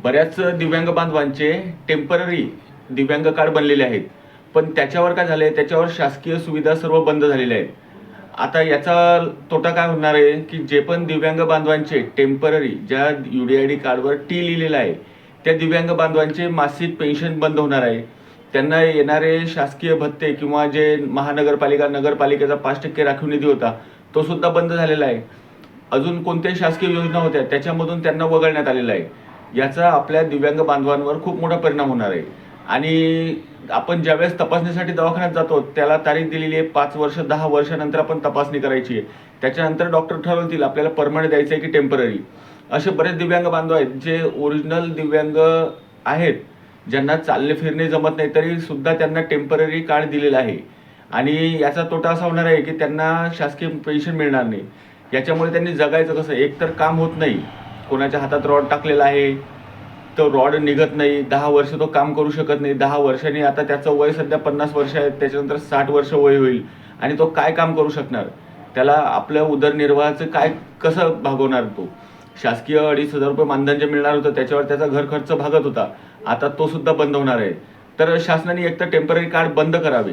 बऱ्याच दिव्यांग बांधवांचे टेम्पररी दिव्यांग कार्ड बनलेले आहेत, पण त्याच्यावर काय झालंय, त्याच्यावर शासकीय सुविधा सर्व बंद झालेल्या आहेत. आता याचा तोटा काय होणार आहे की जे पण दिव्यांग बांधवांचे टेम्पररी ज्या UDID कार्डवर टी लिहिलेलं आहे त्या दिव्यांग बांधवांचे मासिक पेन्शन बंद होणार आहे. त्यांना येणारे शासकीय भत्ते किंवा जे महानगरपालिका नगरपालिकेचा 5% राखीव निधी होता तो सुद्धा बंद झालेला आहे. अजून कोणत्याही शासकीय योजना होत्या त्याच्यामधून त्यांना वगळण्यात आलेलं आहे. याचा आपल्या दिव्यांग बांधवांवर खूप मोठा परिणाम होणार आहे. आणि आपण ज्यावेळेस तपासणीसाठी दवाखान्यात जातो त्याला तारीख दिलेली आहे 5 वर्ष 10 वर्षानंतर आपण तपासणी करायची आहे. त्याच्यानंतर डॉक्टर ठरवतील आपल्याला परमनंट द्यायचं आहे की टेम्पररी. असे बरेच दिव्यांग बांधव आहेत जे ओरिजिनल दिव्यांग आहेत, ज्यांना चालणे फिरणे जमत नाही तरी सुद्धा त्यांना टेम्पररी कार्ड दिलेलं आहे. आणि याचा तोटा असा होणार आहे की त्यांना शासकीय पेन्शन मिळणार नाही. याच्यामुळे त्यांनी जगायचं कसं? एकतर काम होत नाही, कोणाच्या हातात रॉड टाकलेला आहे, तो रॉड निघत नाही, 10 वर्ष तो काम करू शकत नाही. 10 वर्षांनी आता त्याचं वय सध्या 50 वर्ष आहे, त्याच्यानंतर 60 वर्ष वय होईल आणि तो काय काम करू शकणार? त्याला आपल्या उदरनिर्वाहाचं काय कसं भागवणार तो? शासकीय 2,500 रुपये मानधन जे मिळणार होतं त्याच्यावर त्याचा घर खर्च भागत होता, आता तो सुद्धा बंद होणार आहे. तर शासनाने एक तर टेम्पररी कार्ड बंद करावे,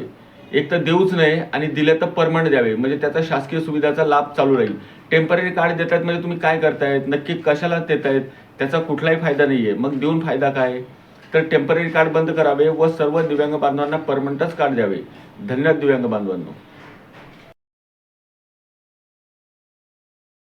एक तर देऊच नाही आणि दिले तर परमनंट द्यावे, म्हणजे त्याचा शासकीय सुविधाचा लाभ चालू राहील. टेम्पररी कार्ड देतात म्हणजे तुम्ही काय करतायत, नक्की कशाला देतायत, त्याचा कुठलाही फायदा नाही आहे. मग देऊन फायदा काय? तर टेम्पररी कार्ड बंद करावे व सर्व दिव्यांग बांधवांना परमनंटच कार्ड द्यावे. धन्यवाद दिव्यांग बांधवांनो.